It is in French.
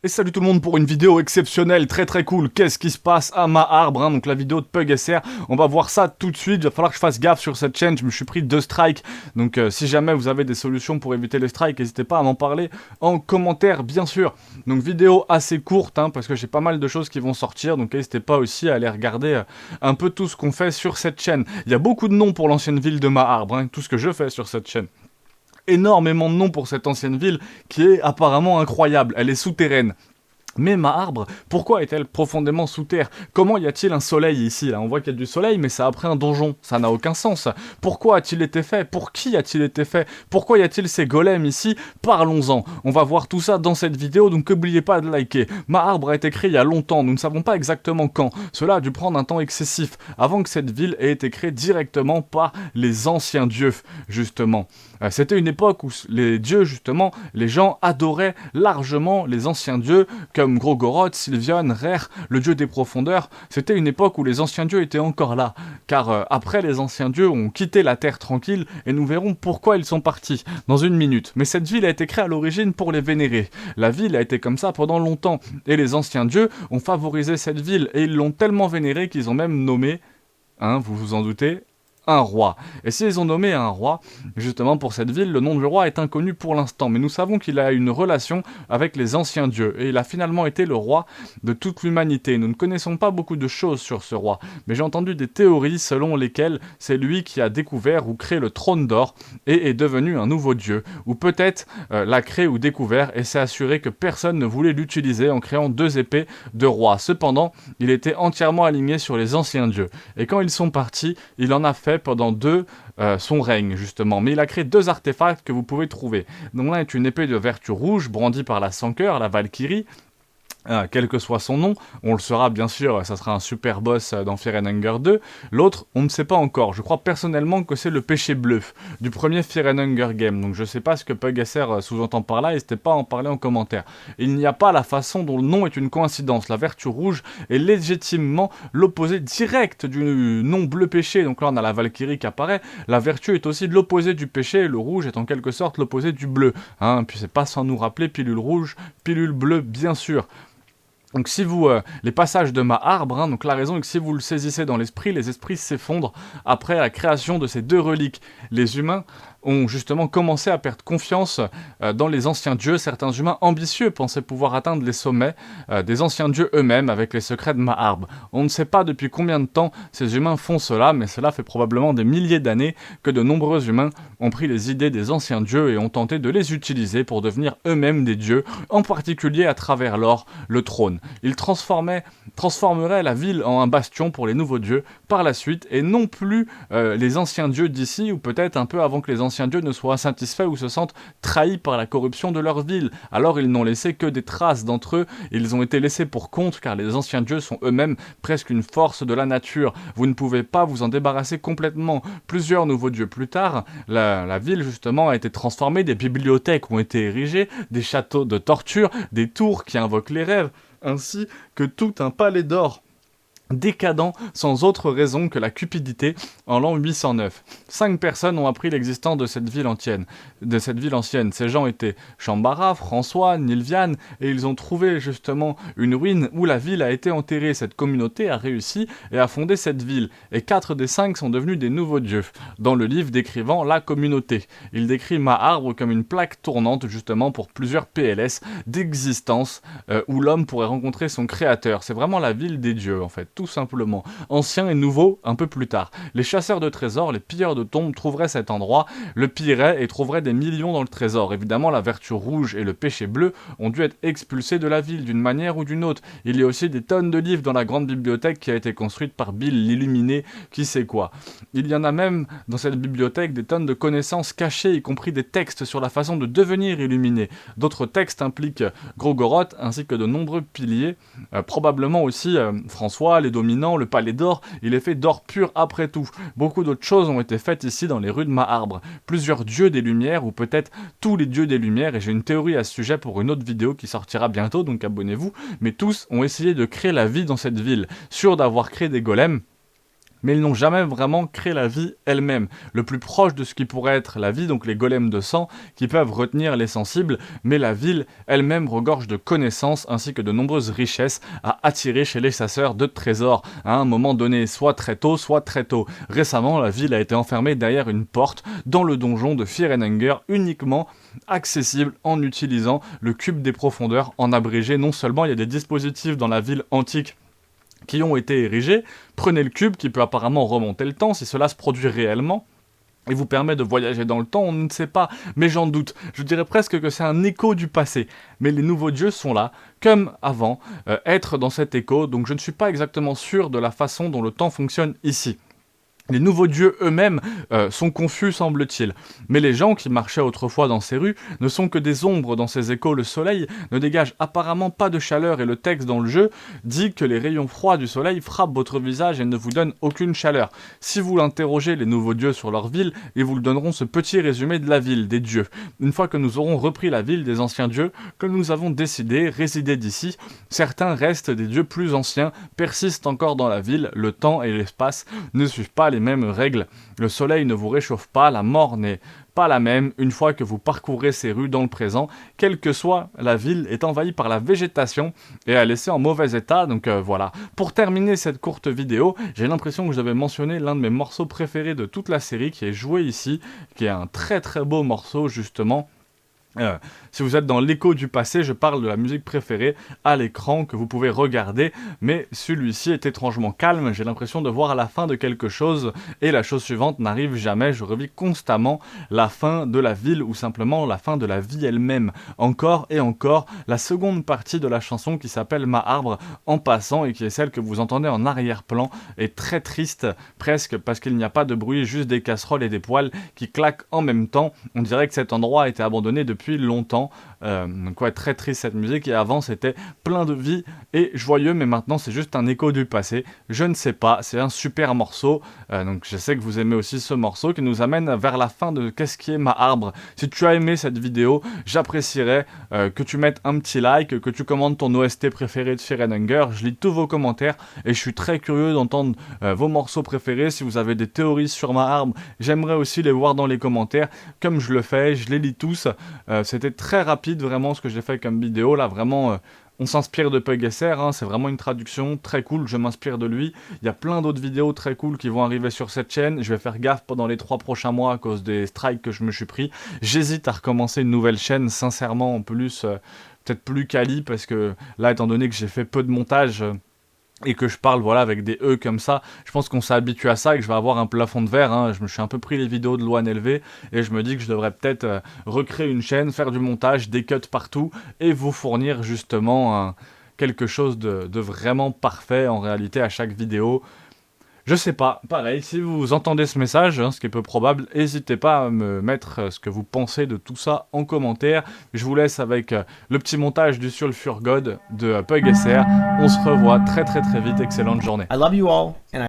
Et salut tout le monde pour une vidéo exceptionnelle, très cool. Qu'est-ce qui se passe à Maarbre, donc la vidéo de PugSR. On va voir ça tout de suite, il va falloir que je fasse gaffe sur cette chaîne, je me suis pris 2 strikes. Donc si jamais vous avez des solutions pour éviter les strikes, n'hésitez pas à m'en parler en commentaire, bien sûr. Donc vidéo assez courte, parce que j'ai pas mal de choses qui vont sortir, donc n'hésitez pas aussi à aller regarder un peu tout ce qu'on fait sur cette chaîne. Il y a beaucoup de noms pour l'ancienne ville de Maarbre, tout ce que je fais sur cette chaîne. Énormément de noms pour cette ancienne ville qui est apparemment incroyable, elle est souterraine. Mais Maarbre, pourquoi est-elle profondément sous terre? Comment y a-t-il un soleil ici là? On voit qu'il y a du soleil, mais c'est après un donjon. Ça n'a aucun sens. Pourquoi a-t-il été fait? Pour qui a-t-il été fait? Pourquoi y a-t-il ces golems ici? Parlons-en. On va voir tout ça dans cette vidéo, donc n'oubliez pas de liker. Maarbre a été créé il y a longtemps, nous ne savons pas exactement quand. Cela a dû prendre un temps excessif, avant que cette ville ait été créée directement par les anciens dieux, justement. C'était une époque où les dieux, justement, les gens adoraient largement les anciens dieux, comme Grogoroth, Sylvian, Rare, le dieu des profondeurs. C'était une époque où les anciens dieux étaient encore là, car après les anciens dieux ont quitté la terre tranquille, et nous verrons pourquoi ils sont partis, dans une minute. Mais cette ville a été créée à l'origine pour les vénérer. La ville a été comme ça pendant longtemps, et les anciens dieux ont favorisé cette ville, et ils l'ont tellement vénérée qu'ils ont même nommé, vous vous en doutez, un roi. Et s'ils ont nommé un roi, justement pour cette ville, le nom du roi est inconnu pour l'instant, mais nous savons qu'il a une relation avec les anciens dieux, et il a finalement été le roi de toute l'humanité. Nous ne connaissons pas beaucoup de choses sur ce roi, mais j'ai entendu des théories selon lesquelles c'est lui qui a découvert ou créé le trône d'or, et est devenu un nouveau dieu, ou peut-être l'a créé ou découvert, et s'est assuré que personne ne voulait l'utiliser en créant 2 épées de roi. Cependant, il était entièrement aligné sur les anciens dieux, et quand ils sont partis, il en a fait pendant son règne justement, mais il a créé 2 artefacts que vous pouvez trouver. Donc l'un est une épée de vertu rouge brandie par la sans cœur, la Valkyrie. Quel que soit son nom, on le saura bien sûr, ça sera un super boss dans Fear and Hunger 2. L'autre, on ne sait pas encore. Je crois personnellement que c'est le péché bleu du premier Fear and Hunger game. Donc je sais pas ce que PugSR sous-entend par là, n'hésitez pas à en parler en commentaire. Il n'y a pas la façon dont le nom est une coïncidence. La vertu rouge est légitimement l'opposé direct du nom bleu péché. Donc là on a la Valkyrie qui apparaît. La vertu est aussi l'opposé du péché et le rouge est en quelque sorte l'opposé du bleu. Puis c'est pas sans nous rappeler pilule rouge, pilule bleue bien sûr. Donc si vous, les passages de Maarbre, donc la raison est que si vous le saisissez dans l'esprit, les esprits s'effondrent après la création de ces 2 reliques. Les humains ont justement commencé à perdre confiance dans les anciens dieux. Certains humains ambitieux pensaient pouvoir atteindre les sommets des anciens dieux eux-mêmes avec les secrets de Maarbre. On ne sait pas depuis combien de temps ces humains font cela, mais cela fait probablement des milliers d'années que de nombreux humains ont pris les idées des anciens dieux et ont tenté de les utiliser pour devenir eux-mêmes des dieux, en particulier à travers l'or, le trône. Ils transformeraient la ville en un bastion pour les nouveaux dieux par la suite, et non plus les anciens dieux d'ici, ou peut-être un peu avant que les anciens dieux ne soient insatisfaits ou se sentent trahis par la corruption de leur ville. Alors ils n'ont laissé que des traces d'entre eux, ils ont été laissés pour compte car les anciens dieux sont eux-mêmes presque une force de la nature. Vous ne pouvez pas vous en débarrasser complètement. Plusieurs nouveaux dieux plus tard, la ville justement a été transformée, des bibliothèques ont été érigées, des châteaux de torture, des tours qui invoquent les rêves, ainsi que tout un palais d'or décadent sans autre raison que la cupidité en l'an 809. 5 personnes ont appris l'existence de cette ville ancienne. Ces gens étaient Shambhara, François, Nilvian, et ils ont trouvé justement une ruine où la ville a été enterrée. Cette communauté a réussi et a fondé cette ville, et 4 des 5 sont devenus des nouveaux dieux, dans le livre décrivant la communauté. Il décrit Maarbre comme une plaque tournante justement pour plusieurs PLS d'existence où l'homme pourrait rencontrer son créateur. C'est vraiment la ville des dieux en fait, tout simplement. Anciens et nouveaux, un peu plus tard. Les chasseurs de trésors, les pilleurs de tombes trouveraient cet endroit, le pilleraient et trouveraient des millions dans le trésor. Évidemment, la vertu rouge et le péché bleu ont dû être expulsés de la ville d'une manière ou d'une autre. Il y a aussi des tonnes de livres dans la grande bibliothèque qui a été construite par Bill l'Illuminé, qui sait quoi. Il y en a même dans cette bibliothèque des tonnes de connaissances cachées, y compris des textes sur la façon de devenir illuminé. D'autres textes impliquent Grogoroth ainsi que de nombreux piliers, probablement aussi François, les dominants, le palais d'or, il est fait d'or pur après tout. Beaucoup d'autres choses ont été faites ici dans les rues de Maarbre. Plusieurs dieux des lumières, ou peut-être tous les dieux des lumières, et j'ai une théorie à ce sujet pour une autre vidéo qui sortira bientôt, donc abonnez-vous, mais tous ont essayé de créer la vie dans cette ville, sûrs d'avoir créé des golems, mais ils n'ont jamais vraiment créé la vie elle-même. Le plus proche de ce qui pourrait être la vie, donc les golems de sang, qui peuvent retenir les sensibles, mais la ville elle-même regorge de connaissances ainsi que de nombreuses richesses à attirer chez les chasseurs de trésors, à un moment donné, soit très tôt, soit très tôt. Récemment, la ville a été enfermée derrière une porte dans le donjon de Fear and Hunger, uniquement accessible en utilisant le cube des profondeurs. En abrégé, non seulement il y a des dispositifs dans la ville antique qui ont été érigés, prenez le cube qui peut apparemment remonter le temps si cela se produit réellement, et vous permet de voyager dans le temps, on ne sait pas, mais j'en doute. Je dirais presque que c'est un écho du passé. Mais les nouveaux dieux sont là, comme avant, être dans cet écho, donc je ne suis pas exactement sûr de la façon dont le temps fonctionne ici. Les nouveaux dieux eux-mêmes sont confus, semble-t-il. Mais les gens qui marchaient autrefois dans ces rues ne sont que des ombres dans ces échos. Le soleil ne dégage apparemment pas de chaleur et le texte dans le jeu dit que les rayons froids du soleil frappent votre visage et ne vous donnent aucune chaleur. Si vous interrogez les nouveaux dieux sur leur ville, ils vous donneront ce petit résumé de la ville, des dieux. Une fois que nous aurons repris la ville des anciens dieux, que nous avons décidé résider d'ici, certains restent des dieux plus anciens, persistent encore dans la ville, le temps et l'espace ne suivent pas les mêmes règles. Le soleil ne vous réchauffe pas, la mort n'est pas la même une fois que vous parcourez ces rues dans le présent, quelle que soit la ville est envahie par la végétation et est laissée en mauvais état, donc voilà. Pour terminer cette courte vidéo, j'ai l'impression que je devais mentionner l'un de mes morceaux préférés de toute la série qui est joué ici, qui est un très très beau morceau justement. Si vous êtes dans l'écho du passé, je parle de la musique préférée à l'écran que vous pouvez regarder, mais celui-ci est étrangement calme, j'ai l'impression de voir la fin de quelque chose, et la chose suivante n'arrive jamais, je revis constamment la fin de la ville, ou simplement la fin de la vie elle-même, encore et encore, la seconde partie de la chanson qui s'appelle Ma Arbre, en passant, et qui est celle que vous entendez en arrière-plan, est très triste, presque, parce qu'il n'y a pas de bruit, juste des casseroles et des poêles qui claquent en même temps, on dirait que cet endroit a été abandonné depuis longtemps, donc ouais, très triste cette musique, et avant c'était plein de vie et joyeux, mais maintenant c'est juste un écho du passé, je ne sais pas, c'est un super morceau, donc je sais que vous aimez aussi ce morceau qui nous amène vers la fin de Qu'est-ce qui est ma arbre. Si tu as aimé cette vidéo, j'apprécierais que tu mettes un petit like, que tu commandes ton OST préféré de Fear and Hunger, je lis tous vos commentaires et je suis très curieux d'entendre vos morceaux préférés. Si vous avez des théories sur ma arbre, j'aimerais aussi les voir dans les commentaires, comme je le fais, je les lis tous. C'était très rapide vraiment ce que j'ai fait comme vidéo là, vraiment on s'inspire de PugSR, hein, c'est vraiment une traduction très cool, je m'inspire de lui. Il y a plein d'autres vidéos très cool qui vont arriver sur cette chaîne, je vais faire gaffe pendant les 3 prochains mois à cause des strikes que je me suis pris. J'hésite à recommencer une nouvelle chaîne, sincèrement en plus, peut-être plus quali, parce que là étant donné que j'ai fait peu de montage, et que je parle voilà avec des E comme ça, je pense qu'on s'est habitué à ça et que je vais avoir un plafond de verre, hein. Je me suis un peu pris les vidéos de Loan LV et je me dis que je devrais peut-être recréer une chaîne, faire du montage, des cuts partout et vous fournir justement quelque chose de vraiment parfait en réalité à chaque vidéo. Je sais pas, pareil, si vous entendez ce message, hein, ce qui est peu probable, n'hésitez pas à me mettre ce que vous pensez de tout ça en commentaire. Je vous laisse avec le petit montage du Sulfur God de PugSR. On se revoit très très très vite, excellente journée. I love you all, and